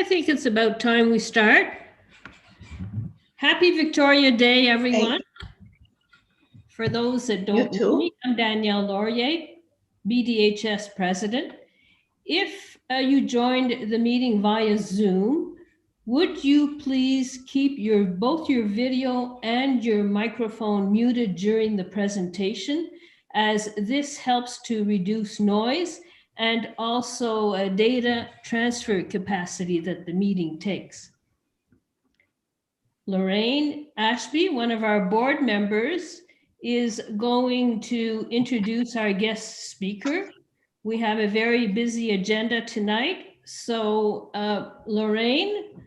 think it's about time we start. Happy Victoria Day, everyone. Hey. For those that don't know me, I'm Danielle Laurier, BDHS president. If you joined the meeting via Zoom, would you please keep both your video and your microphone muted during the presentation, as this helps to reduce noise and also data transfer capacity that the meeting takes. Lorraine Ashby, one of our board members, is going to introduce our guest speaker. We have a very busy agenda tonight. So Lorraine,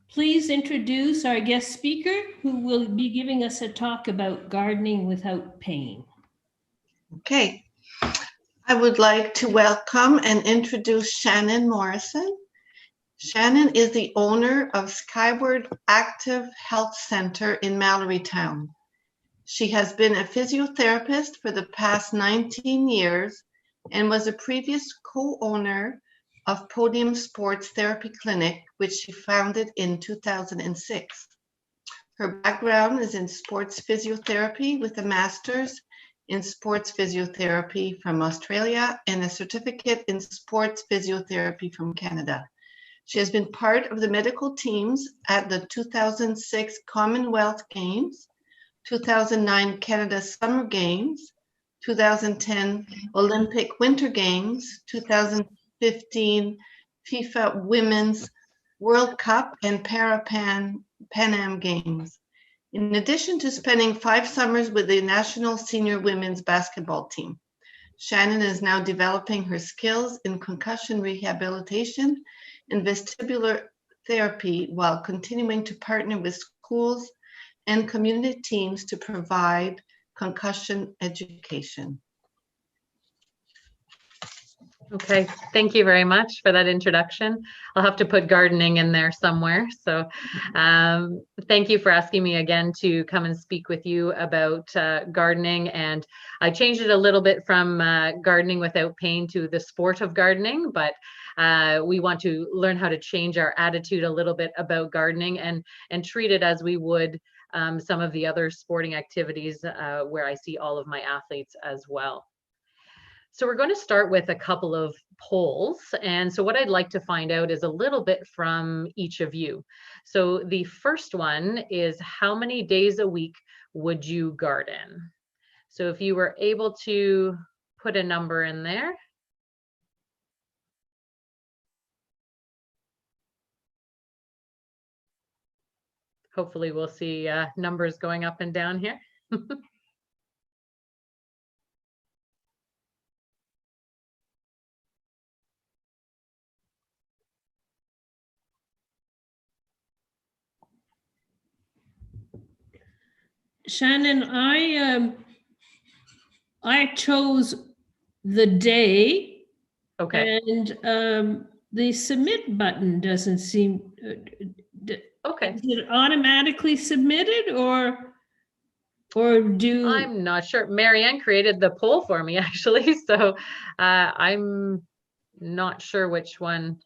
please introduce our guest speaker who will be giving us a talk about gardening without pain. Okay. I would like to welcome and introduce Shannon Morrison. Shannon is the owner of Skyward Active Health Center in Mallorytown. She has been a physiotherapist for the past 19 years and was a previous co-owner of Podium Sports Therapy Clinic, which she founded in 2006. Her background is in sports physiotherapy with a master's in sports physiotherapy from Australia and a certificate in sports physiotherapy from Canada. She has been part of the medical teams at the 2006 Commonwealth Games, 2009 Canada Summer Games, 2010 Olympic Winter Games, 2015 FIFA Women's World Cup and Pan Am Games. In addition to spending 5 summers with the national senior women's basketball team, Shannon is now developing her skills in concussion rehabilitation and vestibular therapy while continuing to partner with schools and community teams to provide concussion education. Okay, thank you very much for that introduction. I'll have to put gardening in there somewhere. So thank you for asking me again to come and speak with you about gardening. And I changed it a little bit from gardening without pain to the sport of gardening, but we want to learn how to change our attitude a little bit about gardening and treat it as we would some of the other sporting activities where I see all of my athletes as well. So we're going to start with a couple of polls. And so what I'd like to find out is a little bit from each of you. So the first one is, how many days a week would you garden? So if you were able to put a number in there. Hopefully we'll see numbers going up and down here. Shannon, I chose the day. Okay. And the submit button doesn't seem. Okay. Is it automatically submitted or do? I'm not sure. Marianne created the poll for me actually, so I'm not sure which one.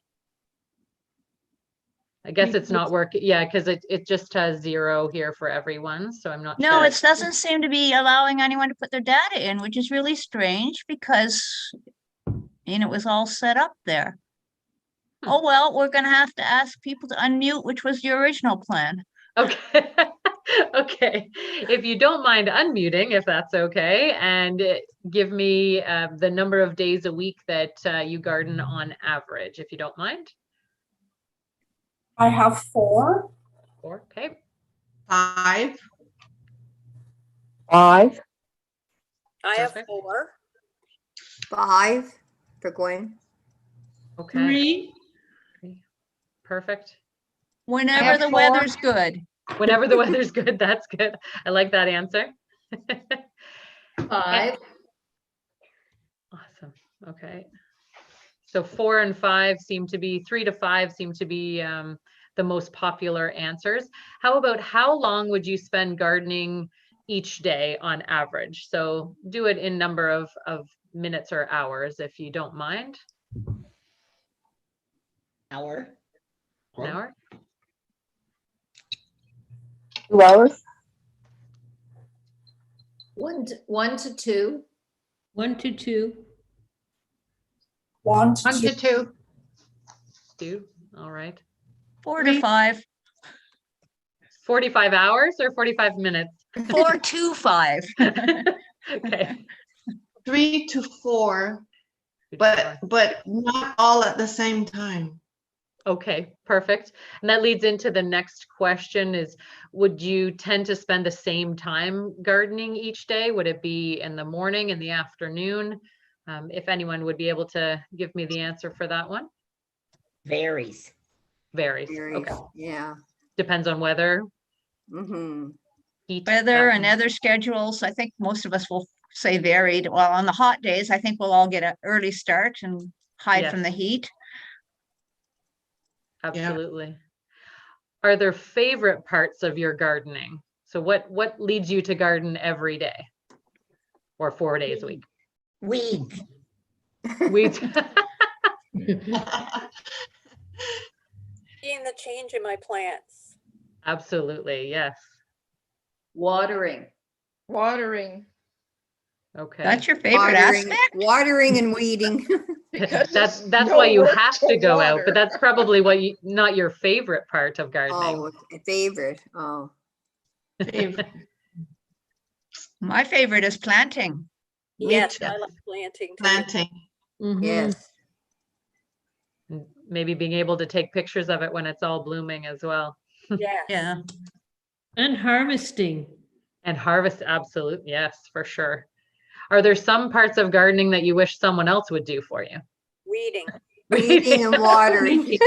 I guess it's not working. Yeah, because it just has 0 here for everyone, so I'm not sure. No, it doesn't seem to be allowing anyone to put their data in, which is really strange because it was all set up there. Oh, well, we're going to have to ask people to unmute, which was the original plan. Okay. Okay. If you don't mind unmuting, if that's okay, and give me the number of days a week that you garden on average, if you don't mind. I have 4. 4, okay. 5. 5. I have Perfect. 4. 5 for Gwen. Okay. 3. Perfect. Whenever the 4. weather's good. Whenever the weather's good, that's good. I like that answer. 5. Awesome. Okay. So 4 and 5 seem to be, 3 to 5 seem to be the most popular answers. How about, how long would you spend gardening each day on average? So do it in number of minutes or hours, if you don't mind. Hour. An hour? 2 hours. 1 to 2. 1 to 2. 1 to 1 2. to 2. 2, all right. 4 to 5. 45 hours or 45 minutes? 4 to 5. Okay. 3 to 4, 2 to 4. but not all at the same time. Okay, perfect. And that leads into the next question is, would you tend to spend the same time gardening each day? Would it be in the morning, in the afternoon? If anyone would be able to give me the answer for that one. Varies. Varies. Varies, Okay. yeah. Depends on weather, Mm-hmm. heat. Weather and that- other schedules, I think most of us will say varied. Well, on the hot days, I think we'll all get an early start and hide from the Yes. heat. Absolutely. Are there favorite parts of your gardening? So what leads you to garden every day or 4 days a week? Weeds. Weeds. Seeing the change in my plants. Absolutely, yes. Watering. Okay. That's your favorite aspect? Watering and weeding. That's why you have to go out, but that's probably what you, not your favorite part of gardening. Oh, a favorite. Oh, My favorite is planting. Me Yes, too. I like planting too. Planting. Mhm. yes. And maybe being able to take pictures of it when it's all blooming as well. Yes. Yeah. And harvesting. And harvest, absolutely, yes, for sure. Are there some parts of gardening that you wish someone else would do for you? Weeding. Weeding and watering.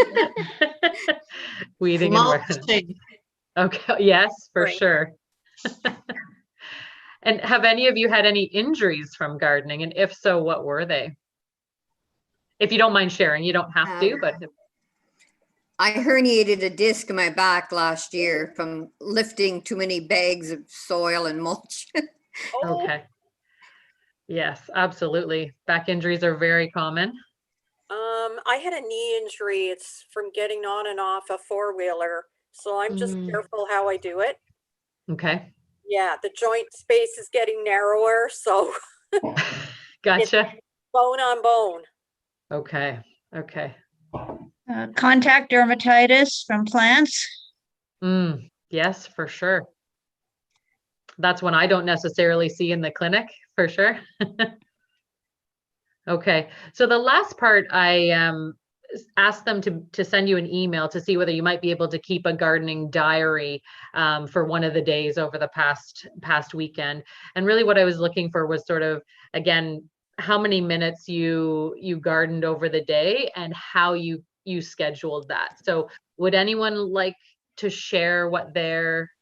Weeding and watering. Mulching. Okay, yes, for Right. sure. And have any of you had any injuries from gardening? And if so, what were they? If you don't mind sharing, you don't have to, but I herniated a disc in my back last year from lifting too many bags of soil and mulch. Oh, okay. Yes, absolutely. Back injuries are very common. I had a knee injury. It's from getting on and off a four-wheeler. So I'm just careful how I do it. Okay. Yeah, the joint space is getting narrower, so Gotcha. bone on bone. Okay. Okay. Contact dermatitis from plants. Yes, for sure. That's one I don't necessarily see in the clinic, for sure. Okay, so the last part, I asked them to send you an email to see whether you might be able to keep a gardening diary for one of the days over the past weekend. And really what I was looking for was sort of, again, how many minutes you gardened over the day and how you scheduled that. So would anyone like to share what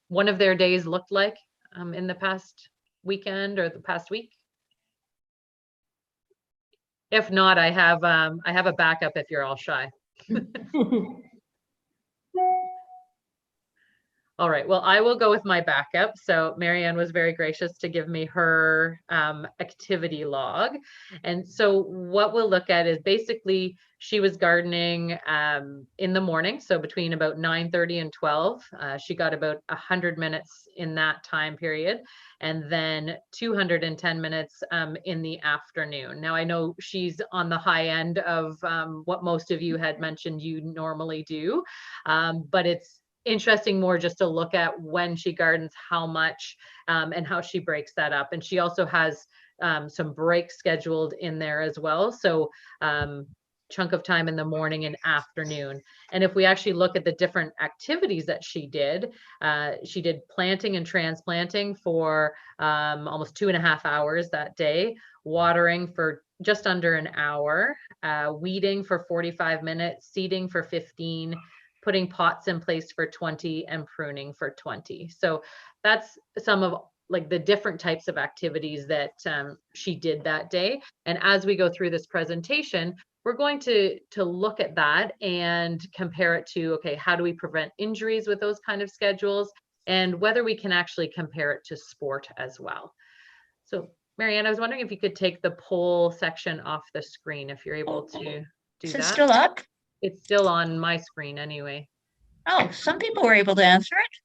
one of their days looked like in the past weekend or the past week? If not, I have a backup if you're all shy. All right, well, I will go with my backup. So Marianne was very gracious to give me her activity log. And so what we'll look at is basically she was gardening in the morning. So between about 9:30 and 12, she got about 100 minutes in that time period. And then 210 minutes in the afternoon. Now I know she's on the high end of what most of you had mentioned you normally do, but it's interesting more just to look at when she gardens, how much, and how she breaks that up. And she also has some breaks scheduled in there as well. So chunk of time in the morning and afternoon. And if we actually look at the different activities that she did planting and transplanting for almost 2.5 hours that day, watering for just under an hour, weeding for 45 minutes, seeding for 15, putting pots in place for 20, and pruning for 20. So that's some of like the different types of activities that she did that day. And as we go through this presentation, we're going to look at that and compare it to, okay, how do we prevent injuries with those kind of schedules, and whether we can actually compare it to sport as well. So Marianne, I was wondering if you could take the poll section off the screen, if you're able to do that. Is it still up? It's still on my screen anyway. Oh, some people were able to answer it.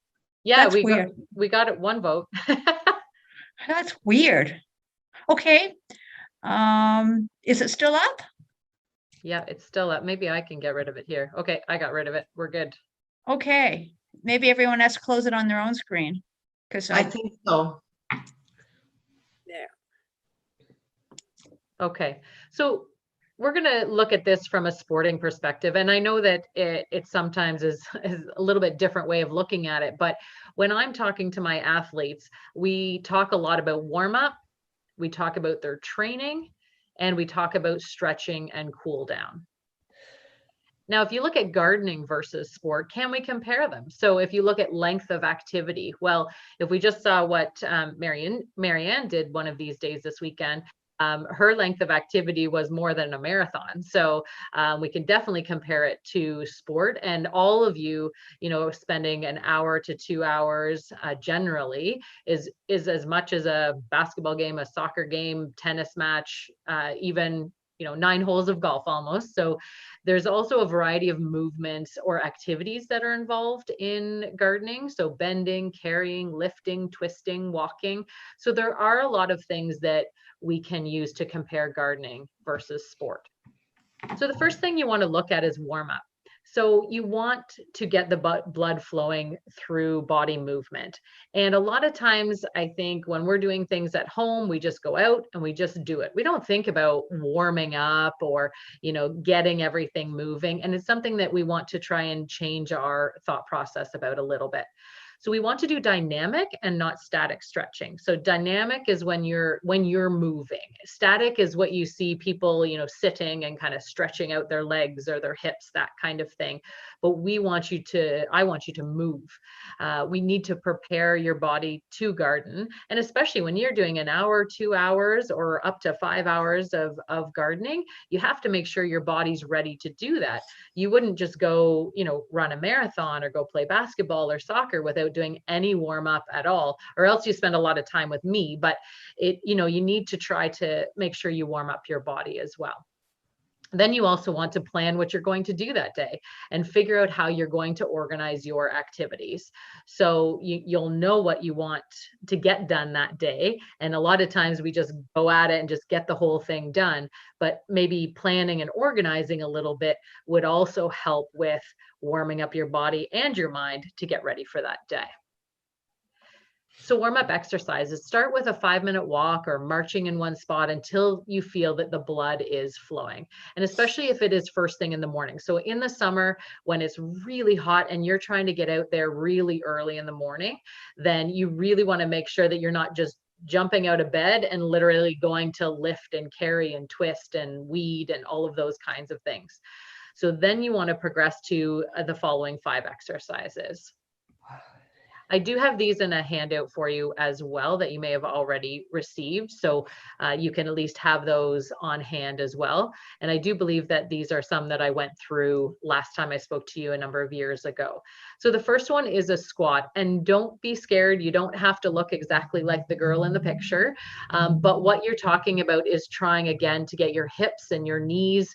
Yeah, That's weird. we got it 1 vote. That's weird. Okay. Is it still up? Yeah, it's still up. Maybe I can get rid of it here. Okay, I got rid of it. We're good. Okay. Maybe everyone has to close it on their own screen. Because I think so. Yeah. Okay, so we're going to look at this from a sporting perspective. And I know that it sometimes is a little bit different way of looking at it. But when I'm talking to my athletes, we talk a lot about warm up, we talk about their training, and we talk about stretching and cool down. Now, if you look at gardening versus sport, can we compare them? So if you look at length of activity, well, if we just saw what Marianne did one of these days this weekend, her length of activity was more than a marathon. So we can definitely compare it to sport. And all of you, spending an hour to 2 hours generally is as much as a basketball game, a soccer game, tennis match, even 9 holes of golf almost. So there's also a variety of movements or activities that are involved in gardening. So bending, carrying, lifting, twisting, walking. So there are a lot of things that we can use to compare gardening versus sport. So the first thing you want to look at is warm up. So you want to get the blood flowing through body movement. And a lot of times, I think when we're doing things at home, we just go out and we just do it. We don't think about warming up or, getting everything moving. And it's something that we want to try and change our thought process about a little bit. So we want to do dynamic and not static stretching. So dynamic is when you're moving. Static is what you see people, sitting and kind of stretching out their legs or their hips, that kind of thing. But I want you to move. We need to prepare your body to garden. And especially when you're doing an hour, 2 hours, or up to 5 hours of gardening, you have to make sure your body's ready to do that. You wouldn't just go, run a marathon or go play basketball or soccer without doing any warm up at all, or else you spend a lot of time with me. But you need to try to make sure you warm up your body as well. Then you also want to plan what you're going to do that day and figure out how you're going to organize your activities. So you'll know what you want to get done that day. And a lot of times we just go at it and just get the whole thing done. But maybe planning and organizing a little bit would also help with warming up your body and your mind to get ready for that day. So warm-up exercises, start with a 5-minute walk or marching in one spot until you feel that the blood is flowing. And especially if it is first thing in the morning. So in the summer, when it's really hot and you're trying to get out there really early in the morning, then you really want to make sure that you're not just jumping out of bed and literally going to lift and carry and twist and weed and all of those kinds of things. So then you want to progress to the following 5 exercises. I do have these in a handout for you as well that you may have already received. So you can at least have those on hand as well. And I do believe that these are some that I went through last time I spoke to you a number of years ago. So the first one is a squat, and don't be scared. You don't have to look exactly like the girl in the picture. But what you're talking about is trying again to get your hips and your knees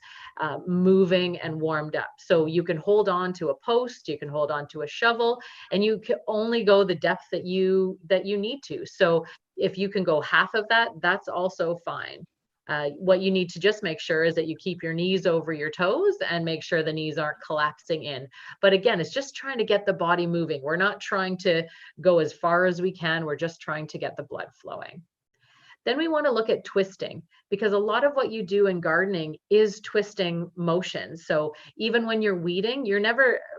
moving and warmed up. So you can hold on to a post, you can hold on to a shovel, and you can only go the depth that you need to. So if you can go half of that, that's also fine. What you need to just make sure is that you keep your knees over your toes and make sure the knees aren't collapsing in. But again, it's just trying to get the body moving. We're not trying to go as far as we can. We're just trying to get the blood flowing. Then we want to look at twisting, because a lot of what you do in gardening is twisting motions. So even when you're weeding, you're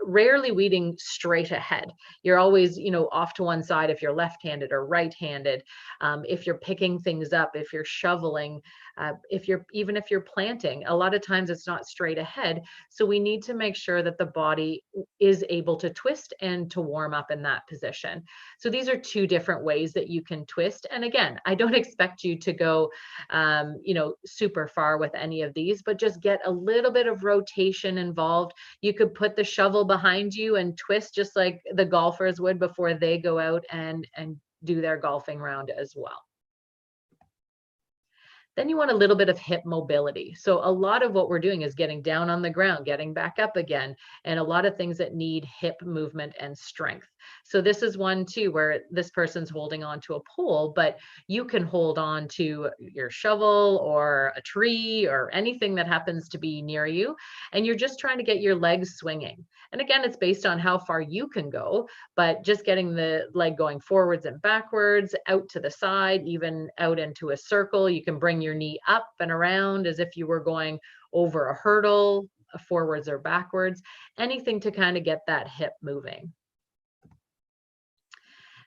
rarely weeding straight ahead. You're always, off to one side if you're left-handed or right-handed. If you're picking things up, if you're shoveling, if you're planting, a lot of times it's not straight ahead. So we need to make sure that the body is able to twist and to warm up in that position. So these are 2 different ways that you can twist. And again, I don't expect you to go, super far with any of these, but just get a little bit of rotation involved. You could put the shovel behind you and twist just like the golfers would before they go out and do their golfing round as well. Then you want a little bit of hip mobility. So a lot of what we're doing is getting down on the ground, getting back up again, and a lot of things that need hip movement and strength. So this is one too, where this person's holding on to a pole, but you can hold on to your shovel or a tree or anything that happens to be near you. And you're just trying to get your legs swinging. And again, it's based on how far you can go, but just getting the leg going forwards and backwards, out to the side, even out into a circle. You can bring your knee up and around as if you were going over a hurdle, forwards or backwards, anything to kind of get that hip moving.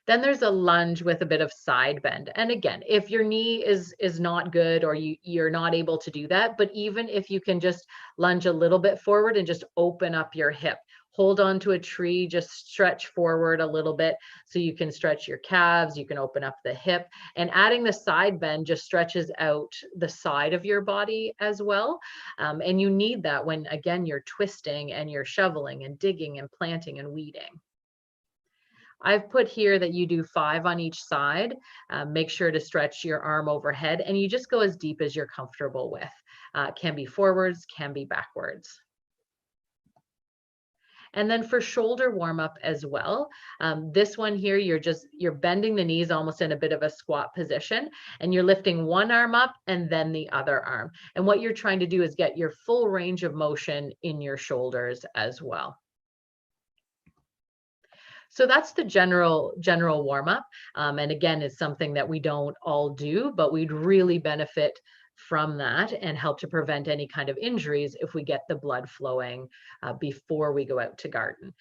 Then there's a lunge with a bit of side bend. And again, if your knee is not good or you're not able to do that, but even if you can just lunge a little bit forward and just open up your hip, hold on to a tree, just stretch forward a little bit so you can stretch your calves, you can open up the hip, and adding the side bend just stretches out the side of your body as well. And you need that when, again, you're twisting and you're shoveling and digging and planting and weeding. I've put here that you do 5 on each side. Make sure to stretch your arm overhead, and you just go as deep as you're comfortable with. Can be forwards, can be backwards. And then for shoulder warm up as well, this one here, you're bending the knees almost in a bit of a squat position, and you're lifting one arm up and then the other arm. And what you're trying to do is get your full range of motion in your shoulders as well. So that's the general warm up. And again, it's something that we don't all do, but we'd really benefit from that and help to prevent any kind of injuries if we get the blood flowing before we go out to garden.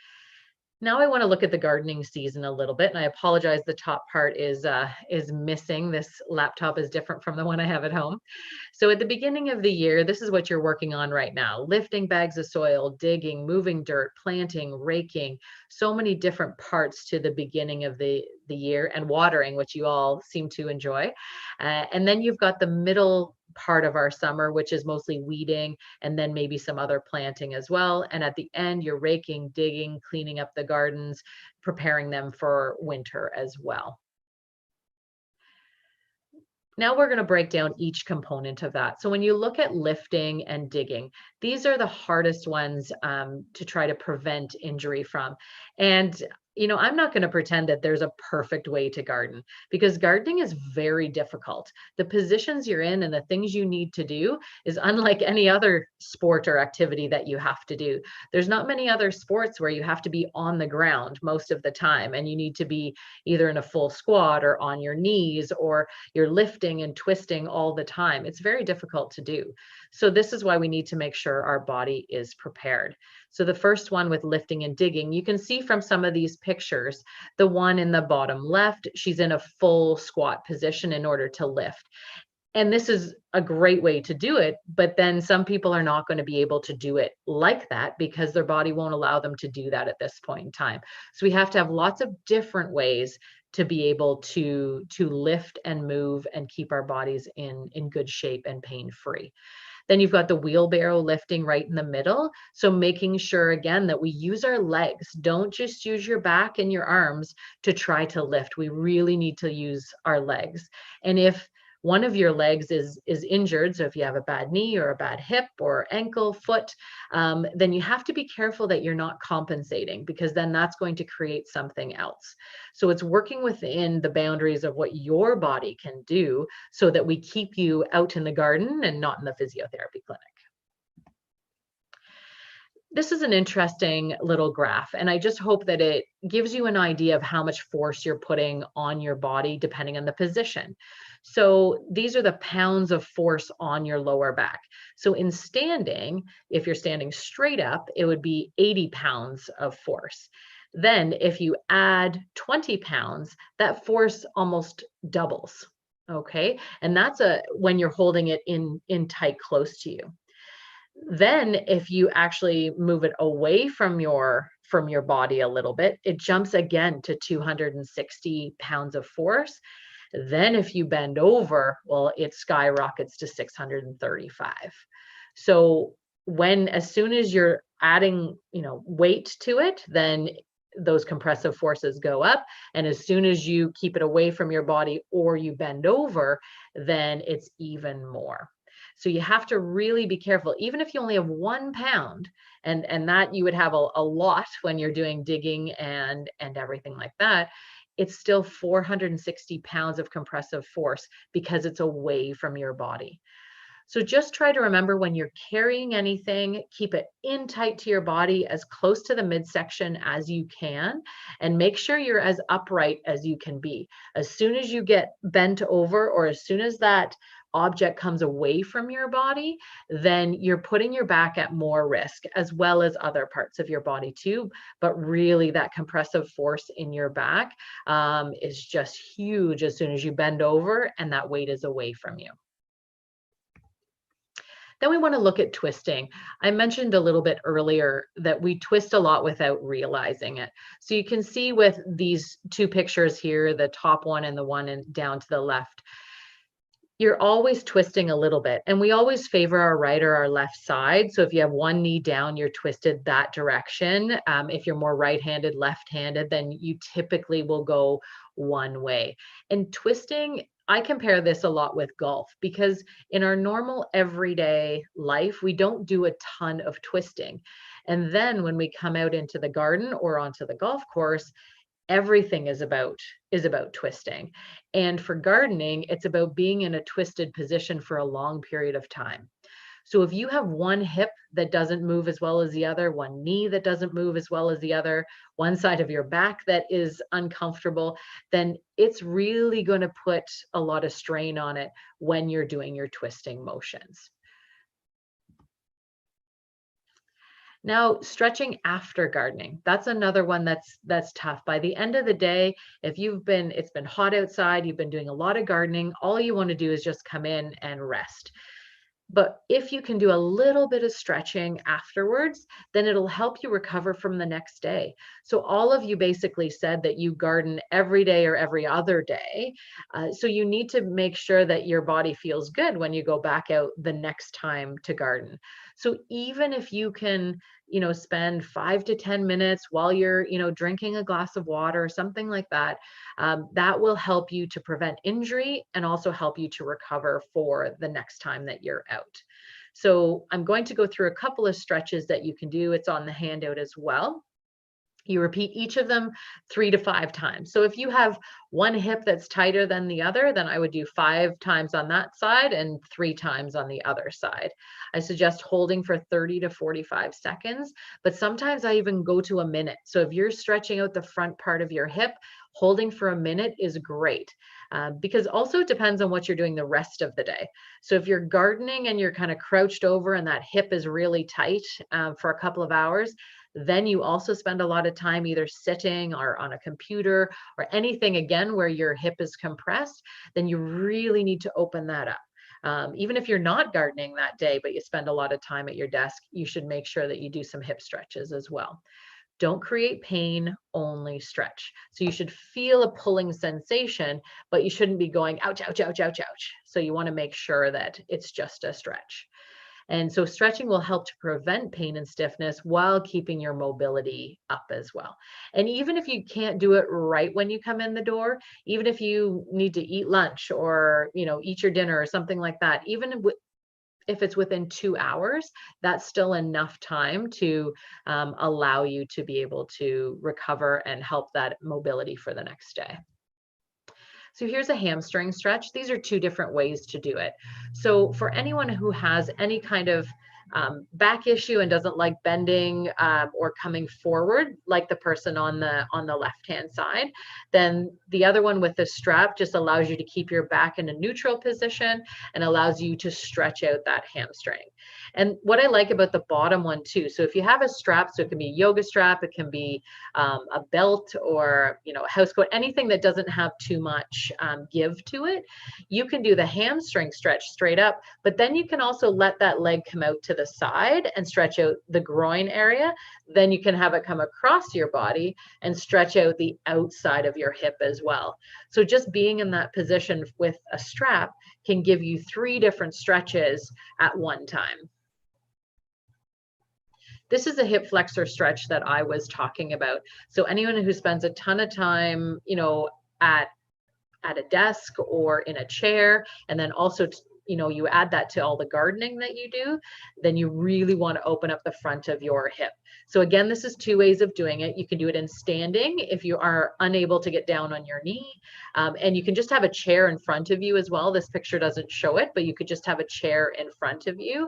Now I want to look at the gardening season a little bit, and I apologize, the top part is missing. This laptop is different from the one I have at home. So at the beginning of the year, this is what you're working on right now: lifting bags of soil, digging, moving dirt, planting, raking, so many different parts to the beginning of the year, and watering, which you all seem to enjoy. And then you've got the middle part of our summer, which is mostly weeding and then maybe some other planting as well. And at the end, you're raking, digging, cleaning up the gardens, preparing them for winter as well. Now we're going to break down each component of that. So when you look at lifting and digging, these are the hardest ones to try to prevent injury from. And you know, I'm not going to pretend that there's a perfect way to garden, because gardening is very difficult. The positions you're in and the things you need to do is unlike any other sport or activity that you have to do. There's not many other sports where you have to be on the ground most of the time, and you need to be either in a full squat or on your knees, or you're lifting and twisting all the time. It's very difficult to do. So this is why we need to make sure our body is prepared. So the first one with lifting and digging, you can see from some of these pictures, the one in the bottom left, she's in a full squat position in order to lift. And this is a great way to do it, but then some people are not going to be able to do it like that because their body won't allow them to do that at this point in time. So we have to have lots of different ways to be able to lift and move and keep our bodies in good shape and pain-free. Then you've got the wheelbarrow lifting right in the middle. So making sure, again, that we use our legs. Don't just use your back and your arms to try to lift. We really need to use our legs. And if one of your legs is injured, so if you have a bad knee or a bad hip or ankle, foot, then you have to be careful that you're not compensating, because then that's going to create something else. So it's working within the boundaries of what your body can do so that we keep you out in the garden and not in the physiotherapy clinic. This is an interesting little graph, and I just hope that it gives you an idea of how much force you're putting on your body depending on the position. So these are the pounds of force on your lower back. So in standing, if you're standing straight up, it would be 80 pounds of force. Then if you add 20 pounds, that force almost doubles, okay? And that's when you're holding it in tight close to you. Then if you actually move it away from your body a little bit, it jumps again to 260 pounds of force. Then if you bend over, well, it skyrockets to 635. So as soon as you're adding, weight to it, then those compressive forces go up. And as soon as you keep it away from your body or you bend over, then it's even more. So you have to really be careful, even if you only have 1 pound, and that you would have a lot when you're doing digging and everything like that. It's still 460 pounds of compressive force because it's away from your body. So just try to remember, when you're carrying anything, keep it in tight to your body, as close to the midsection as you can, and make sure you're as upright as you can be. As soon as you get bent over, or as soon as that object comes away from your body, then you're putting your back at more risk, as well as other parts of your body too. But really, that compressive force in your back is just huge as soon as you bend over and that weight is away from you. Then we want to look at twisting. I mentioned a little bit earlier that we twist a lot without realizing it. So you can see with these 2 pictures here, the top one and the one down to the left, you're always twisting a little bit, and we always favor our right or our left side. So if you have one knee down, you're twisted that direction. If you're more right-handed, left-handed, then you typically will go one way. And twisting, I compare this a lot with golf, because in our normal everyday life, we don't do a ton of twisting. And then when we come out into the garden or onto the golf course, everything is about twisting. And for gardening, it's about being in a twisted position for a long period of time. So if you have one hip that doesn't move as well as the other, one knee that doesn't move as well as the other, one side of your back that is uncomfortable, then it's really going to put a lot of strain on it when you're doing your twisting motions. Now, stretching after gardening, that's another one that's tough. By the end of the day, if it's been hot outside, you've been doing a lot of gardening, all you want to do is just come in and rest. But if you can do a little bit of stretching afterwards, then it'll help you recover from the next day. So all of you basically said that you garden every day or every other day. So you need to make sure that your body feels good when you go back out the next time to garden. So even if you can, spend 5 to 10 minutes while you're, drinking a glass of water or something like that, that will help you to prevent injury and also help you to recover for the next time that you're out. So I'm going to go through a couple of stretches that you can do. It's on the handout as well. You repeat each of them 3 to 5 times. So if you have one hip that's tighter than the other, then I would do 5 times on that side and 3 times on the other side. I suggest holding for 30 to 45 seconds, but sometimes I even go to a minute. So if you're stretching out the front part of your hip, holding for a minute is great. Because also it depends on what you're doing the rest of the day. So if you're gardening and you're kind of crouched over and that hip is really tight for a couple of hours, then you also spend a lot of time either sitting or on a computer or anything, again, where your hip is compressed, then you really need to open that up. Even if you're not gardening that day, but you spend a lot of time at your desk, you should make sure that you do some hip stretches as well. Don't create pain, only stretch. So you should feel a pulling sensation, but you shouldn't be going ouch, ouch, ouch, ouch, ouch. So you want to make sure that it's just a stretch. And so stretching will help to prevent pain and stiffness while keeping your mobility up as well. And even if you can't do it right when you come in the door, even if you need to eat lunch or, eat your dinner or something like that, even if it's within 2 hours, that's still enough time to allow you to be able to recover and help that mobility for the next day. So here's a hamstring stretch. These are 2 different ways to do it. So for anyone who has any kind of back issue and doesn't like bending or coming forward, like the person on the left-hand side, then the other one with the strap just allows you to keep your back in a neutral position and allows you to stretch out that hamstring. And what I like about the bottom one too, so if you have a strap, so it can be a yoga strap, it can be a belt or a house coat, anything that doesn't have too much give to it, you can do the hamstring stretch straight up, but then you can also let that leg come out to the side and stretch out the groin area. Then you can have it come across your body and stretch out the outside of your hip as well. So just being in that position with a strap can give you 3 different stretches at one time. This is a hip flexor stretch that I was talking about. So anyone who spends a ton of time, you know, at a desk or in a chair, and then also, you know, you add that to all the gardening that you do, then you really want to open up the front of your hip. So again, this is 2 ways of doing it. You can do it in standing if you are unable to get down on your knee. And you can just have a chair in front of you as well. This picture doesn't show it, but you could just have a chair in front of you.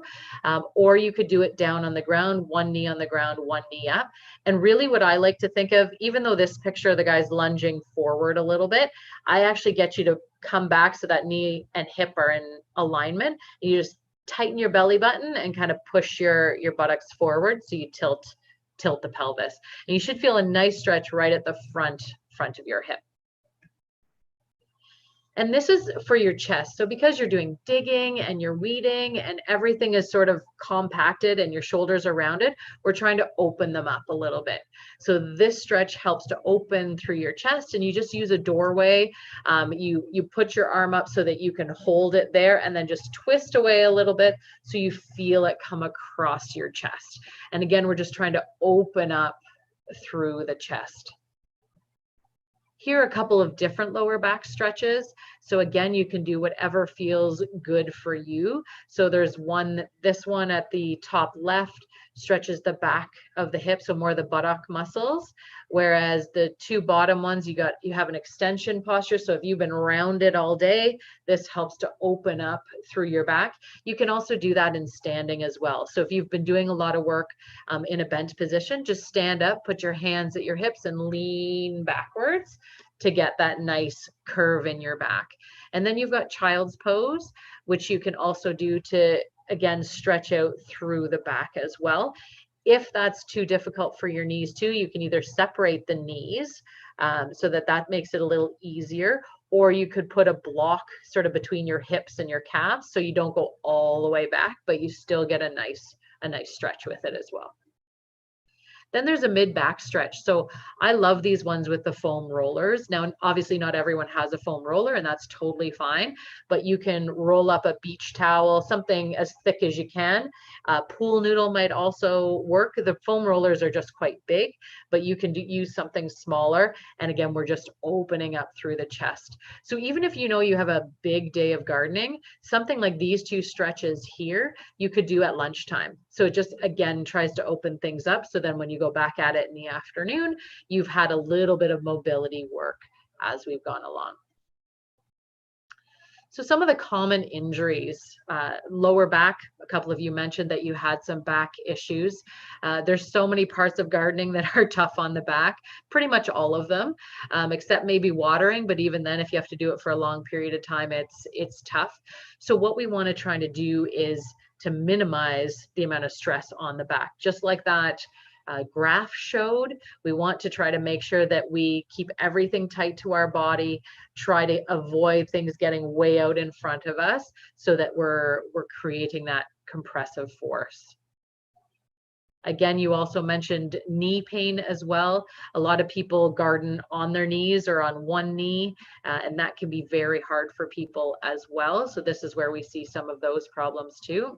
Or you could do it down on the ground, one knee on the ground, one knee up. And really what I like to think of, even though this picture, the guy's lunging forward a little bit, I actually get you to come back so that knee and hip are in alignment. You just tighten your belly button and kind of push your buttocks forward, so you tilt the pelvis. And you should feel a nice stretch right at the front of your hip. And this is for your chest. So because you're doing digging and you're weeding and everything is sort of compacted and your shoulders are rounded, we're trying to open them up a little bit. So this stretch helps to open through your chest, and you just use a doorway. You put your arm up so that you can hold it there, and then just twist away a little bit so you feel it come across your chest. And again, we're just trying to open up through the chest. Here are a couple of different lower back stretches. So again, you can do whatever feels good for you. So there's one, this one at the top left stretches the back of the hip, so more the buttock muscles, whereas the 2 bottom ones, you have an extension posture. So if you've been rounded all day, this helps to open up through your back. You can also do that in standing as well. So if you've been doing a lot of work in a bent position, just stand up, put your hands at your hips and lean backwards to get that nice curve in your back. And then you've got child's pose, which you can also do to, again, stretch out through the back as well. If that's too difficult for your knees too, you can either separate the knees so that makes it a little easier, or you could put a block sort of between your hips and your calves so you don't go all the way back, but you still get a nice stretch with it as well. Then there's a mid-back stretch. So I love these ones with the foam rollers. Now, obviously not everyone has a foam roller, and that's totally fine, but you can roll up a beach towel, something as thick as you can. Pool noodle might also work. The foam rollers are just quite big, but you can use something smaller. And again, we're just opening up through the chest. So even if you know you have a big day of gardening, something like these 2 stretches here, you could do at lunchtime. So it just, again, tries to open things up. So then when you go back at it in the afternoon, you've had a little bit of mobility work as we've gone along. So some of the common injuries, lower back, a couple of you mentioned that you had some back issues. There's so many parts of gardening that are tough on the back, pretty much all of them, except maybe watering, but even then, if you have to do it for a long period of time, it's tough. So what we want to try to do is to minimize the amount of stress on the back, just like that graph showed. We want to try to make sure that we keep everything tight to our body, try to avoid things getting way out in front of us so that we're creating that compressive force. Again, you also mentioned knee pain as well. A lot of people garden on their knees or on one knee, and that can be very hard for people as well. So this is where we see some of those problems too.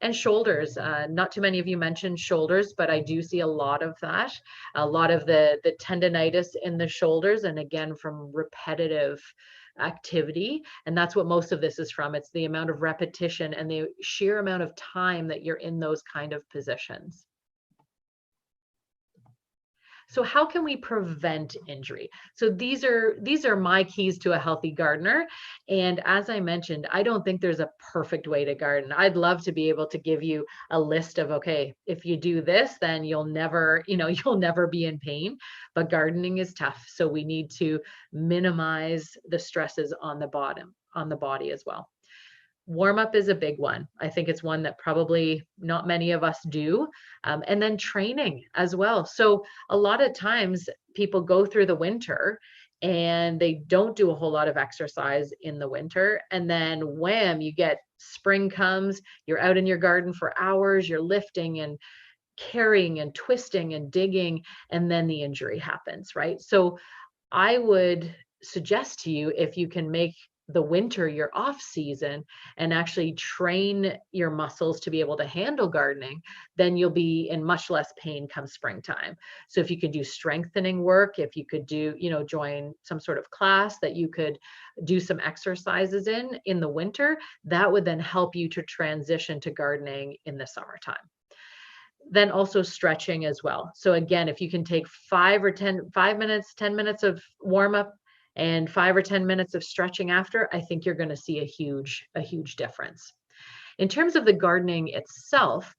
And shoulders, not too many of you mentioned shoulders, but I do see a lot of that. A lot of the tendonitis in the shoulders, and again, from repetitive activity. And that's what most of this is from. It's the amount of repetition and the sheer amount of time that you're in those kind of positions. So how can we prevent injury? So these are my keys to a healthy gardener. And as I mentioned, I don't think there's a perfect way to garden. I'd love to be able to give you a list of, okay, if you do this, then you'll never be in pain. But gardening is tough. So we need to minimize the stresses on the body as well. Warm up is a big one. I think it's one that probably not many of us do. And then training as well. So a lot of times people go through the winter and they don't do a whole lot of exercise in the winter. And then wham, you get spring comes, you're out in your garden for hours, you're lifting and carrying and twisting and digging, and then the injury happens, right? So I would suggest to you, if you can make the winter, your off season, and actually train your muscles to be able to handle gardening, then you'll be in much less pain come springtime. So if you could do strengthening work, if you could do, join some sort of class that you could do some exercises in the winter, that would then help you to transition to gardening in the summertime. Then also stretching as well. So again, if you can take 5 minutes, 10 minutes of warm up and 5 or 10 minutes of stretching after, I think you're going to see a huge difference. In terms of the gardening itself,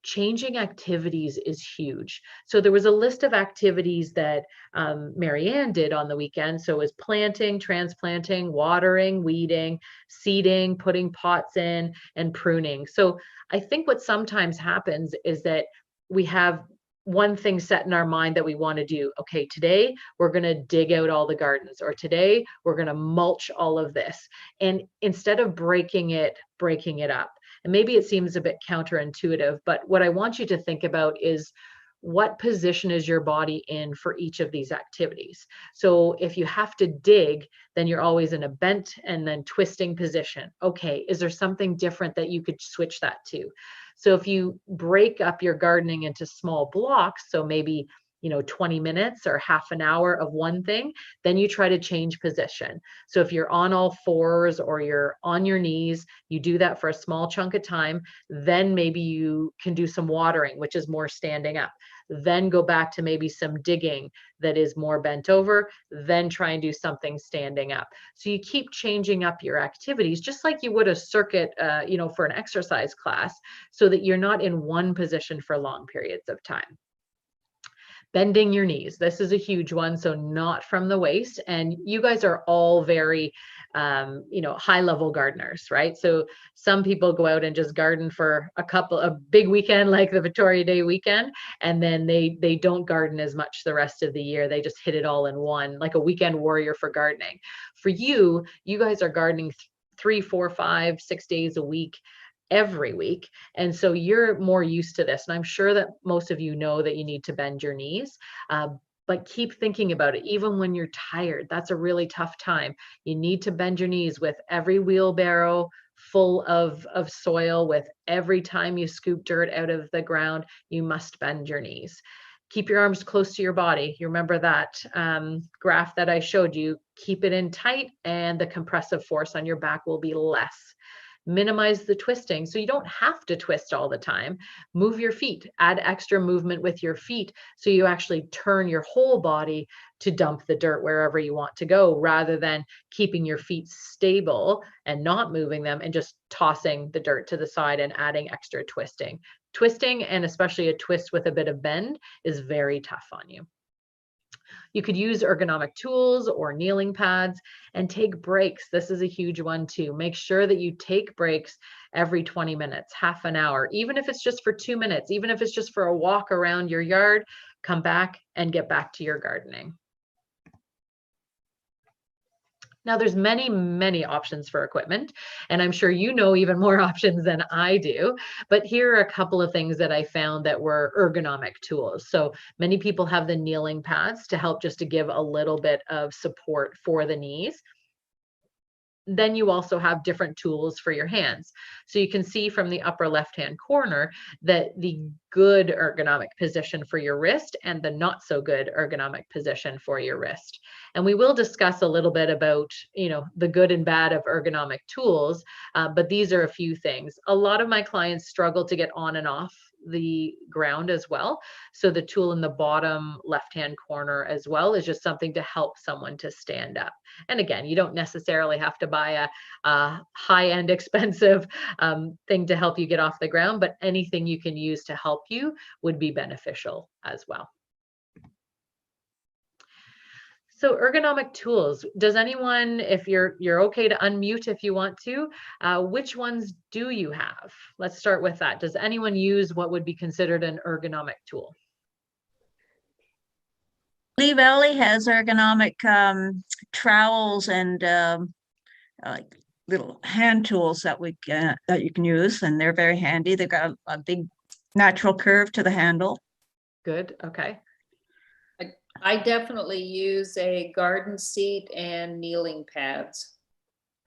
changing activities is huge. So there was a list of activities that Marianne did on the weekend. So it was planting, transplanting, watering, weeding, seeding, putting pots in, and pruning. So I think what sometimes happens is that we have one thing set in our mind that we want to do. Okay, today we're going to dig out all the gardens, or today we're going to mulch all of this. And instead of breaking it up, and maybe it seems a bit counterintuitive, but what I want you to think about is, what position is your body in for each of these activities? So if you have to dig, then you're always in a bent and then twisting position. Okay, is there something different that you could switch that to? So if you break up your gardening into small blocks, so maybe 20 minutes or half an hour of one thing, then you try to change position. So if you're on all fours or you're on your knees, you do that for a small chunk of time. Then maybe you can do some watering, which is more standing up. Then go back to maybe some digging that is more bent over. Then try and do something standing up. So you keep changing up your activities, just like you would a circuit, for an exercise class, so that you're not in one position for long periods of time. Bending your knees. This is a huge one. So not from the waist. And you guys are all very, high level gardeners, right? So some people go out and just garden for a big weekend, like the Victoria Day weekend. And then they don't garden as much the rest of the year. They just hit it all in one, like a weekend warrior for gardening. For you guys are gardening 3, 4, 5, 6 days a week, every week. And so you're more used to this. And I'm sure that most of you know that you need to bend your knees, but keep thinking about it. Even when you're tired, that's a really tough time. You need to bend your knees with every wheelbarrow full of soil, with every time you scoop dirt out of the ground, you must bend your knees. Keep your arms close to your body. You remember that graph that I showed you? Keep it in tight and the compressive force on your back will be less. Minimize the twisting. So you don't have to twist all the time. Move your feet, add extra movement with your feet. So you actually turn your whole body to dump the dirt wherever you want to go, rather than keeping your feet stable and not moving them and just tossing the dirt to the side and adding extra twisting. Twisting, and especially a twist with a bit of bend, is very tough on you. You could use ergonomic tools or kneeling pads, and take breaks. This is a huge one too. Make sure that you take breaks every 20 minutes, half an hour, even if it's just for 2 minutes, even if it's just for a walk around your yard. Come back and get back to your gardening. Now, there's many options for equipment, and I'm sure you know even more options than I do, but here are a couple of things that I found that were ergonomic tools. So many people have the kneeling pads to help just to give a little bit of support for the knees. Then you also have different tools for your hands. So you can see from the upper left-hand corner that the good ergonomic position for your wrist and the not so good ergonomic position for your wrist. And we will discuss a little bit about, the good and bad of ergonomic tools, but these are a few things. A lot of my clients struggle to get on and off the ground as well. So the tool in the bottom left-hand corner as well is just something to help someone to stand up. And again, you don't necessarily have to buy a high-end expensive thing to help you get off the ground, but anything you can use to help you would be beneficial as well. So ergonomic tools, does anyone, if you're okay to unmute if you want to, which ones do you have? Let's start with that. Does anyone use what would be considered an ergonomic tool? Lee Valley has ergonomic trowels and like little hand tools that you can use, and they're very handy. They've got a big natural curve to the handle. Good, okay. I definitely use a garden seat and kneeling pads.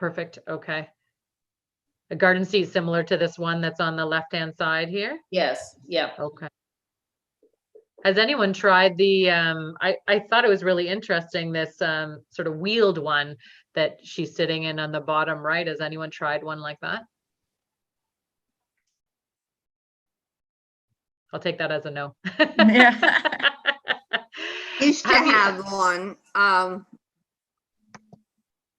Perfect. Okay. A garden seat similar to this one that's on the left-hand side here? Yes, yeah. Okay. Has anyone tried the, I thought it was really interesting, this sort of wheeled one that she's sitting in on the bottom right. Has anyone tried one like that? I'll take that as a no. Yeah. Used to Have you- have one.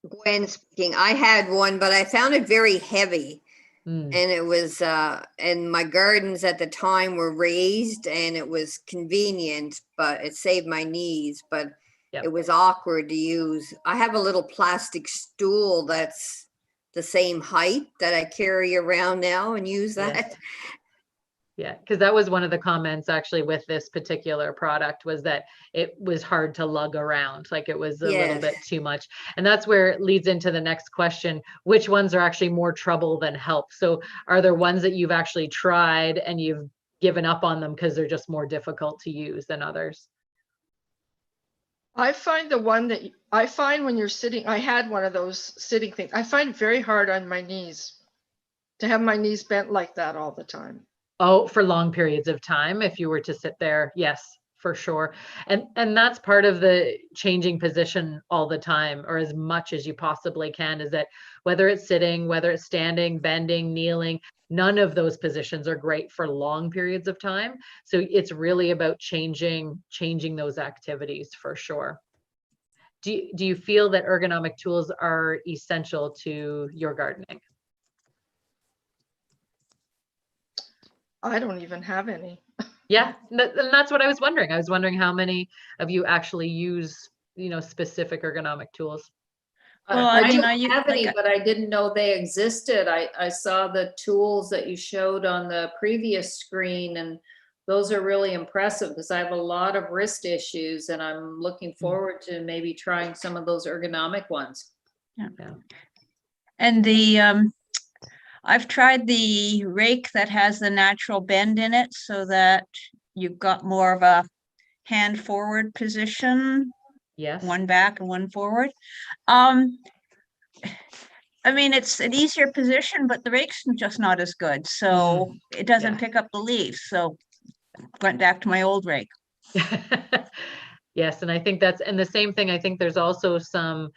Gwen speaking. I had one, but I found it very heavy. Mm, And it was, and my gardens at the time were raised and it was convenient, but it saved my knees, but Yep. it was awkward to use. I have a little plastic stool that's the same height that I carry around now and use that. Yes. Yeah, because that was one of the comments actually with this particular product, was that it was hard to lug around, like it was a little bit Yes. too much. And that's where it leads into the next question, which ones are actually more trouble than help? So are there ones that you've actually tried and you've given up on them because they're just more difficult to use than others? I find the one that I find when you're sitting, I had one of those sitting things. I find it very hard on my knees to have my knees bent like that all the time. Oh, for long periods of time, if you were to sit there, yes, for sure. And that's part of the changing position all the time, or as much as you possibly can, is that whether it's sitting, whether it's standing, bending, kneeling, none of those positions are great for long periods of time. So it's really about changing those activities for sure. Do you feel that ergonomic tools are essential to your gardening? I don't even have any. Yeah, and that's what I was wondering. I was wondering how many of you actually use, specific ergonomic tools. Well, I I mean, don't have any, but I didn't know they existed. I saw the tools that you showed on the previous screen, and those are really impressive because I have a lot of wrist issues and I'm looking forward to maybe trying some of those ergonomic ones. Yeah. Yeah. And I've tried the rake that has the natural bend in it so that you've got more of a hand forward position, Yes. one back and one forward. I mean, it's an easier position, but the rake's just not as good. So it doesn't yeah. pick up the leaves. So went back to my old rake. Yes, and I think and the same thing. I think there's also some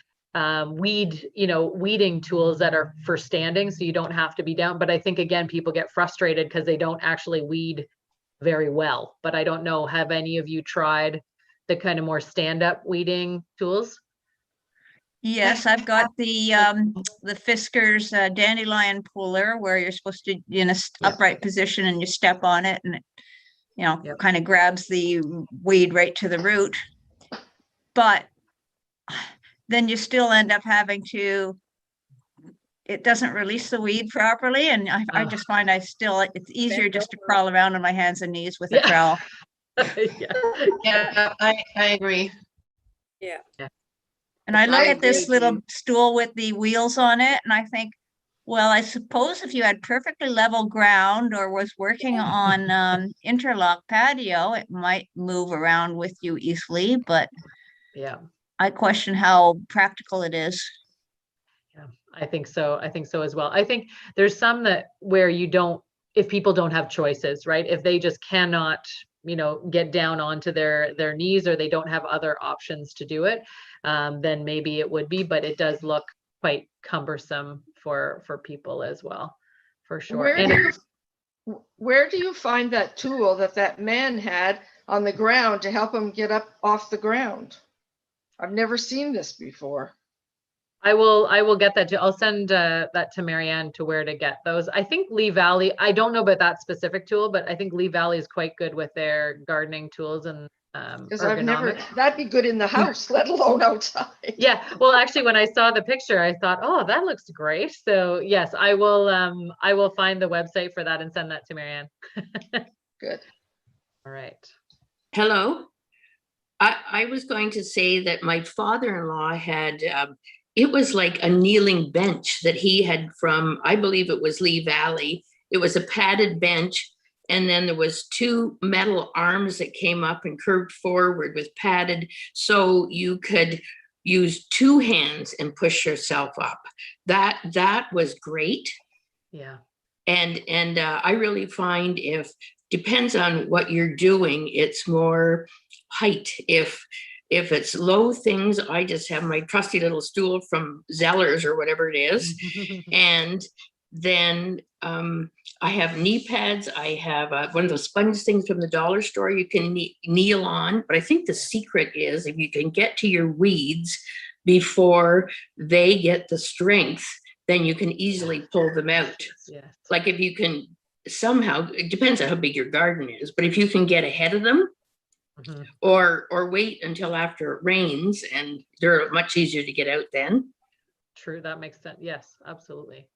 weeding tools that are for standing, so you don't have to be down. But I think again, people get frustrated because they don't actually weed very well. But I don't know, have any of you tried the kind of more stand-up weeding tools? Yes, I've got the Fisker's dandelion puller where you're supposed to in a upright position and you step on it and it kind of grabs the weed right to the root. But then you still end up having to, it doesn't release the weed properly. And I just find it's easier just to crawl around on my hands and knees with a trowel. Yeah, I agree. Yeah. And I look I at this agree with little you. stool with the wheels on it and I think, well, I suppose if you had perfectly level ground or was working on interlock patio, it might move around with you easily, but Yeah. I question how practical it is. Yeah, I think so. I think so as well. I think there's some that where if people don't have choices, right? If they just cannot, get down onto their knees or they don't have other options to do it, then maybe it would be, but it does look quite cumbersome for people as well, for sure. Where do you find that tool that man had on the ground to help him get up off the ground? I've never seen this before. I will get that I'll send that to Marianne to where to get those. I think Lee Valley, I don't know about that specific tool, but I think Lee Valley is quite good with their gardening tools and because that'd be good in the house, let alone outside. Yeah, well, actually, when I saw the picture, I thought, oh, that looks great. So yes, I will find the website for that and send that to Marianne. Good. All right. Hello. I was going to say that my father-in-law had, it was like a kneeling bench that he had from, I believe it was Lee Valley. It was a padded bench. And then there was two metal arms that came up and curved forward with padded. So you could use 2 hands and push yourself up. That was great. Yeah. And I really find depends on what you're doing, it's more height. If it's low things, I just have my trusty little stool from Zellers or whatever it is. And then I have knee pads. I have one of those sponge things from the dollar store you can kneel on. But I think the secret is if you can get to your weeds before they get the strength, then you can easily pull them out. Yes. Like if you can somehow, it depends on how big your garden is, but if you can get ahead of them, or wait until after it rains, and they're much easier to get out then. True, that makes sense. Yes, absolutely.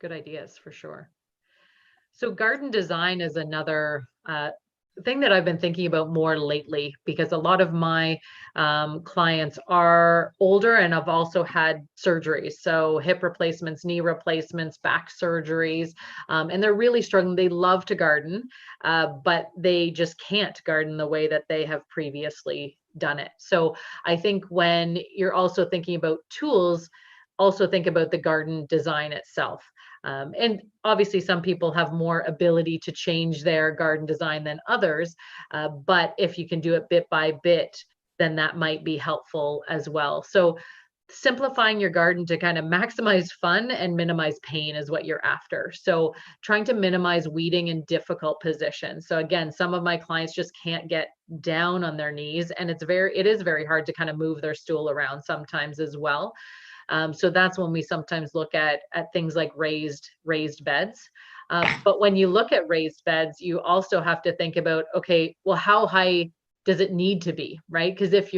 Good ideas for sure. So garden design is another thing that I've been thinking about more lately, because a lot of my clients are older and have also had surgeries. So hip replacements, knee replacements, back surgeries, and they're really struggling. They love to garden, but they just can't garden the way that they have previously done it. So I think when you're also thinking about tools, also think about the garden design itself. And obviously some people have more ability to change their garden design than others, but if you can do it bit by bit, then that might be helpful as well. So simplifying your garden to kind of maximize fun and minimize pain is what you're after. So trying to minimize weeding in difficult positions. So again, some of my clients just can't get down on their knees, and it is very hard to kind of move their stool around sometimes as well. So that's when we sometimes look at things like raised beds. But when you look at raised beds, you also have to think about, okay, well, how high does it need to be, right? Because if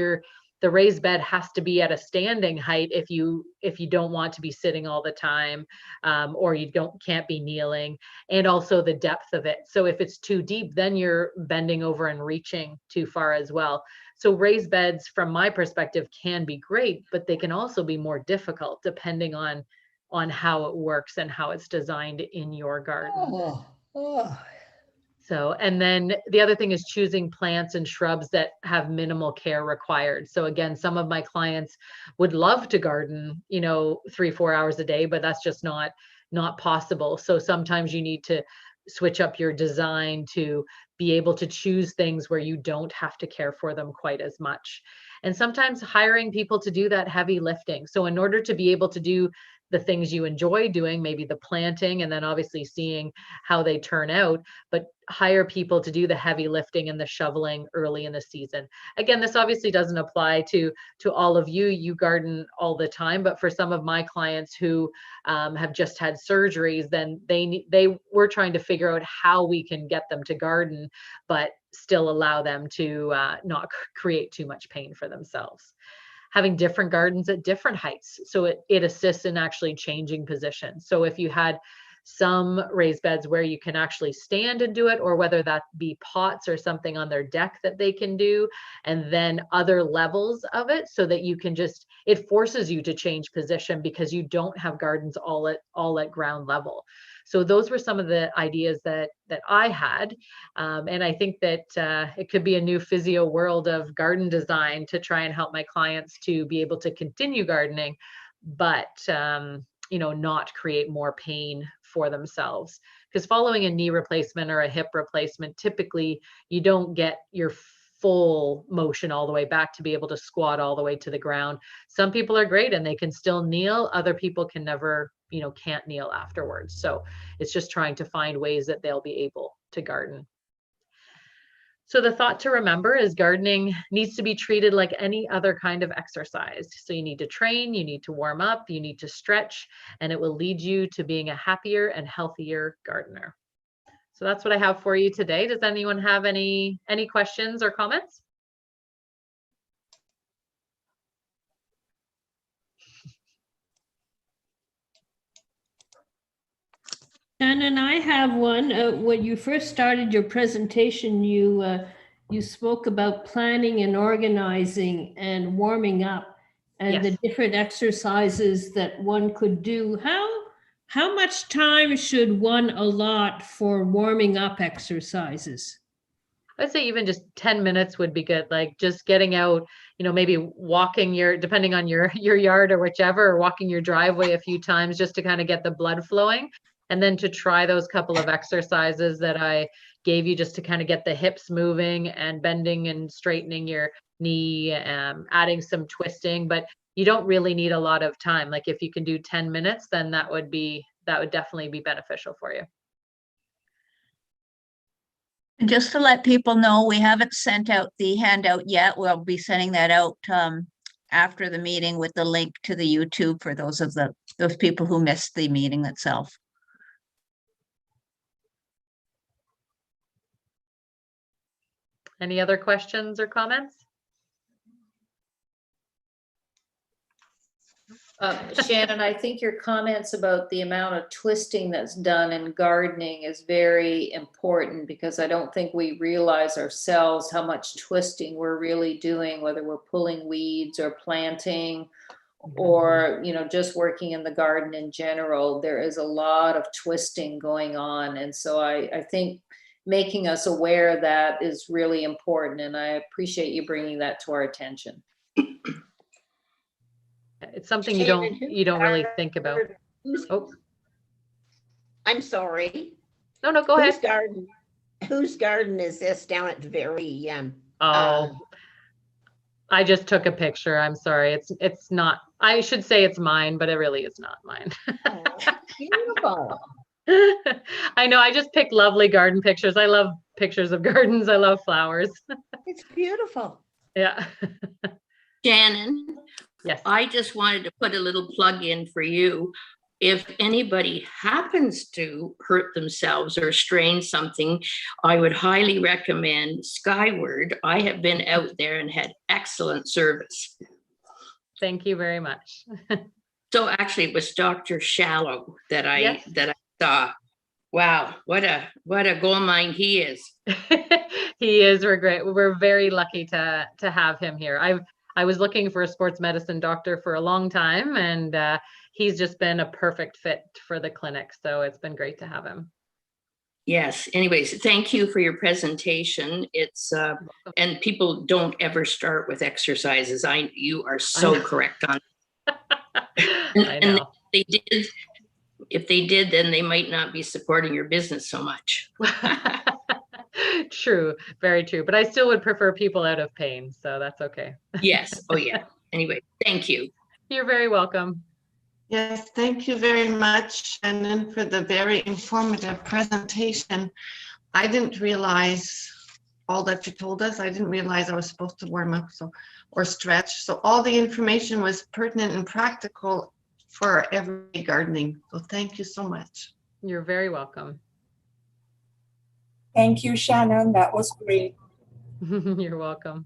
the raised bed has to be at a standing height if you don't want to be sitting all the time, or you can't be kneeling, and also the depth of it. So if it's too deep, then you're bending over and reaching too far as well. So raised beds, from my perspective, can be great, but they can also be more difficult depending on how it works and how it's designed in your garden. So, and then the other thing is choosing plants and shrubs that have minimal care required. So again, some of my clients would love to garden, 3-4 hours a day, but that's just not possible. So sometimes you need to switch up your design to be able to choose things where you don't have to care for them quite as much. And sometimes hiring people to do that heavy lifting. So in order to be able to do the things you enjoy doing, maybe the planting, and then obviously seeing how they turn out, but hire people to do the heavy lifting and the shoveling early in the season. Again, this obviously doesn't apply to all of you. You garden all the time, but for some of my clients who have just had surgeries, then we're trying to figure out how we can get them to garden, but still allow them to not create too much pain for themselves. Having different gardens at different heights, so it assists in actually changing positions. So if you had some raised beds where you can actually stand and do it, or whether that be pots or something on their deck that they can do, and then other levels of it, so that you can it forces you to change position because you don't have gardens all at ground level. So those were some of the ideas that I had. And I think that it could be a new physio world of garden design to try and help my clients to be able to continue gardening, but not create more pain for themselves. Because following a knee replacement or a hip replacement, typically you don't get your full motion all the way back to be able to squat all the way to the ground. Some people are great and they can still kneel. Other people can never, can't kneel afterwards. So it's just trying to find ways that they'll be able to garden. So the thought to remember is gardening needs to be treated like any other kind of exercise. So you need to train, you need to warm up, you need to stretch, and it will lead you to being a happier and healthier gardener. So that's what I have for you today. Does anyone have any questions or comments? Shannon, I have one. When you first started your presentation, you spoke about planning and organizing and warming up and Yes. the different exercises that one could do. How much time should one allot for warming up exercises? I'd say even just 10 minutes would be good. Like just getting out, maybe walking depending on your yard or whichever, or walking your driveway a few times just to kind of get the blood flowing. And then to try those couple of exercises that I gave you just to kind of get the hips moving and bending and straightening your knee, adding some twisting, but you don't really need a lot of time. Like if you can do 10 minutes, then that would definitely be beneficial for you. And just to let people know, we haven't sent out the handout yet. We'll be sending that out after the meeting with the link to the YouTube for those people who missed the meeting itself. Any other questions or comments? Shannon, I think your comments about the amount of twisting that's done in gardening is very important, because I don't think we realize ourselves how much twisting we're really doing, whether we're pulling weeds or planting or, just working in the garden in general. There is a lot of twisting going on. And so I think making us aware of that is really important. And I appreciate you bringing that to our attention. It's something you don't really think about. Oh, I'm sorry. No, go ahead. Whose garden is this down at the very? I just took a picture. I'm sorry. It's not. I should say it's mine, but it really is not mine. Beautiful. I know. I just picked lovely garden pictures. I love pictures of gardens. I love flowers. It's beautiful. Yeah. Shannon, yes. I just wanted to put a little plug in for you. If anybody happens to hurt themselves or strain something, I would highly recommend Skyward. I have been out there and had excellent service. Thank you very much. So actually it was Dr. Shallow that I saw. Wow, what a gold mine he is. He is. We're very lucky to have him here. I was looking for a sports medicine doctor for a long time, and he's just been a perfect fit for the clinic. So it's been great to have him. Yes. Anyways, thank you for your presentation. It's and people don't ever start with exercises. You are so correct on. I know. And if they did, then they might not be supporting your business so much. True, very true. But I still would prefer people out of pain, so that's okay. Yes. Oh yeah. Anyway, thank you. You're very welcome. Yes, thank you very much, Shannon, for the very informative presentation. I didn't realize all that you told us. I didn't realize I was supposed to warm up or stretch. So all the information was pertinent and practical for everyday gardening. So thank you so much. You're very welcome. Thank you, Shannon. That was great. You're welcome.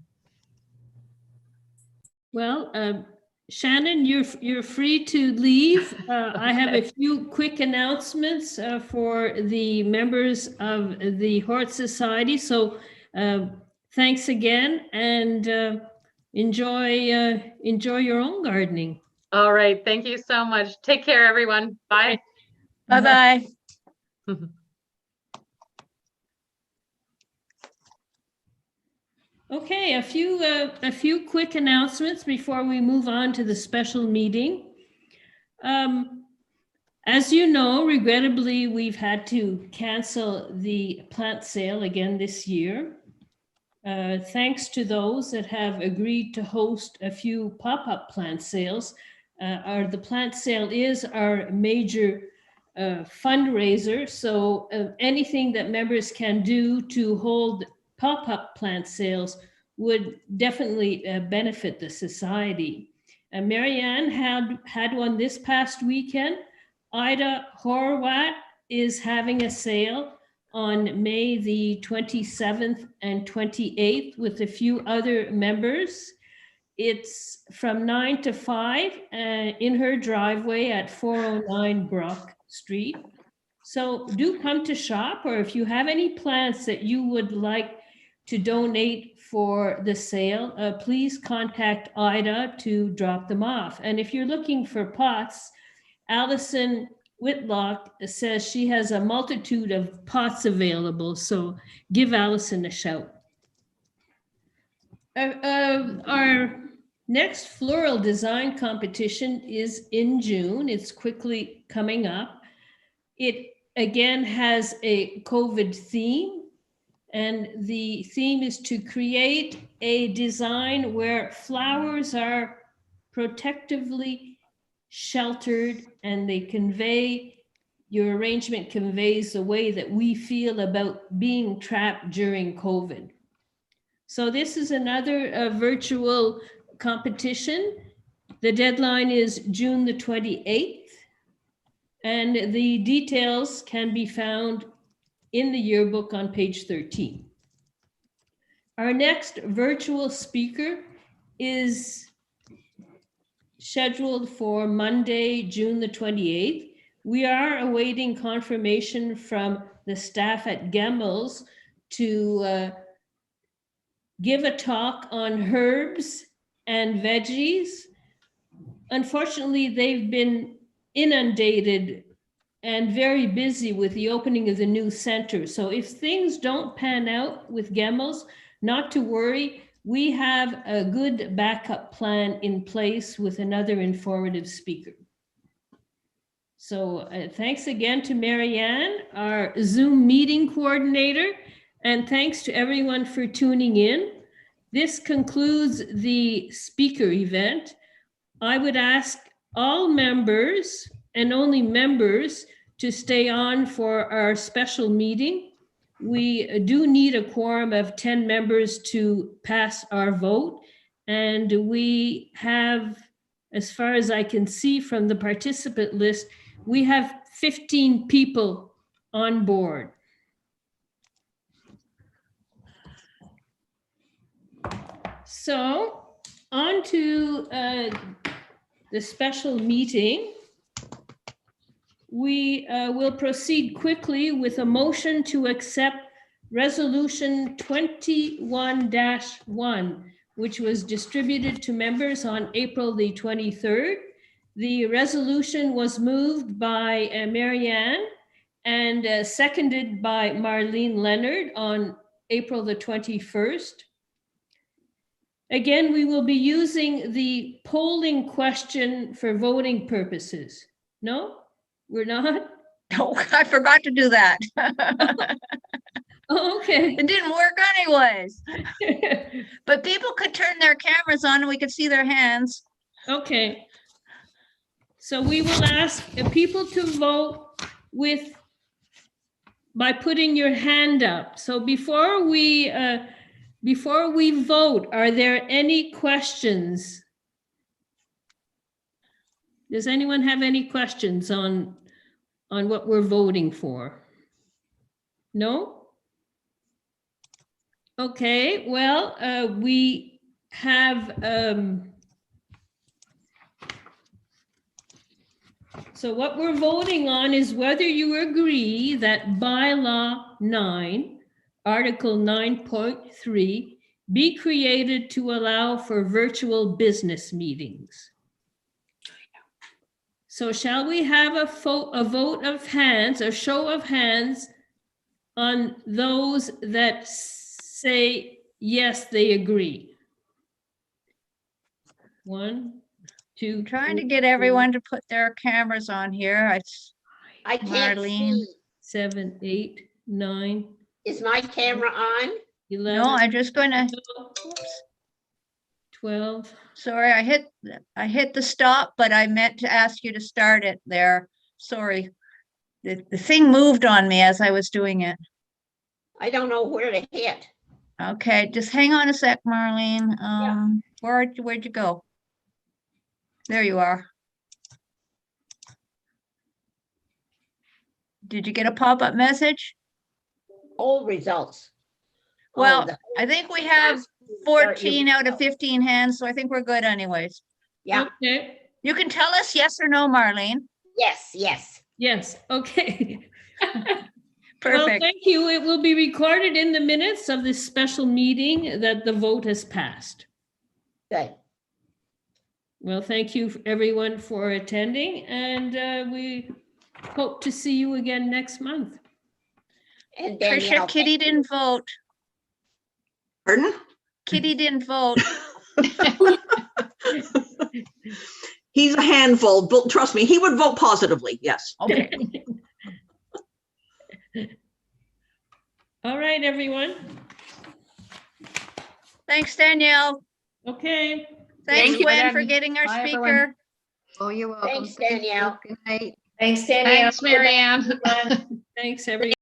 Well, Shannon, you're free to leave. I have a few quick announcements for the members of the Hort Society. So thanks again, and enjoy your own gardening. All right. Thank you so much. Take care, everyone. Bye. Bye-bye. Okay, a few quick announcements before we move on to the special meeting. As you know, regrettably, we've had to cancel the plant sale again this year. Thanks to those that have agreed to host a few pop-up plant sales. The plant sale is our major fundraiser, so anything that members can do to hold pop-up plant sales would definitely benefit the society. Marianne had one this past weekend. Ida Horwath is having a sale on May the 27th and 28th with a few other members. It's from 9 to 5 in her driveway at 409 Brock Street. So do come to shop, or if you have any plants that you would like to donate for the sale, please contact Ida to drop them off. And if you're looking for pots, Allison Whitlock says she has a multitude of pots available, so give Allison a shout. Our next floral design competition is in June. It's quickly coming up. It again has a COVID theme, and the theme is to create a design where flowers are protectively sheltered and they convey, your arrangement conveys the way that we feel about being trapped during COVID. So this is another virtual competition. The deadline is June the 28th, and the details can be found in the yearbook on page 13. Our next virtual speaker is scheduled for Monday, June the 28th. We are awaiting confirmation from the staff at Gemmels to give a talk on herbs and veggies. Unfortunately, they've been inundated and very busy with the opening of the new center. So if things don't pan out with Gemmels, not to worry, we have a good backup plan in place with another informative speaker. So thanks again to Marianne, our Zoom meeting coordinator, and thanks to everyone for tuning in. This concludes the speaker event. I would ask all members and only members to stay on for our special meeting. We do need a quorum of 10 members to pass our vote. And we have, as far as I can see from the participant list, we have 15 people on board. So on to the special meeting. We will proceed quickly with a motion to accept Resolution 21-1, which was distributed to members on April the 23rd. The resolution was moved by Marianne and seconded by Marlene Leonard on April the 21st. Again, we will be using the polling question for voting purposes. No, we're not? No, I forgot to do that. Oh, okay. It didn't work anyways. But people could turn their cameras on and we could see their hands. Okay. So we will ask people to vote by putting your hand up. So before we vote, are there any questions? Does anyone have any questions on what we're voting for? No? Okay, well, we have, so what we're voting on is whether you agree that bylaw 9, Article 9.3, be created to allow for virtual business meetings. So shall we have a vote of hands, a show of hands on those that say yes, they agree? 1, 2, Trying to get everyone to put their cameras on here. I can't Marlene. see. 7, 8, 9. Is my camera on? 11. No, I'm just going to, 12. sorry, I hit the stop, but I meant to ask you to start it there. Sorry. The thing moved on me as I was doing it. I don't know where to hit. Okay, just hang on a sec, Marlene. Where'd you go? There you are. Did you get a pop-up message? All results. Well, Oh, I think we have 14 out of 15 hands, so I think we're good anyways. Yeah. Okay. You can tell us yes or no, Marlene. Yes, yes. Yes, okay. Well, Perfect. thank you. It will be recorded in the minutes of this special meeting that the vote has passed. Good. Well, thank you everyone for attending, and we hope to see you again next month. And Tricia, Danielle, Kitty didn't vote. Pardon? Kitty didn't vote. He's a handful, but trust me, he would vote positively, yes. Okay. All right, everyone. Thanks, Danielle. Okay. Thanks, Thank you. Gwen, for getting our Bye, speaker. everyone. Oh, you're welcome. Thanks, Danielle. Good night. Thanks, Danielle. Thanks, Marianne. Thanks, everyone.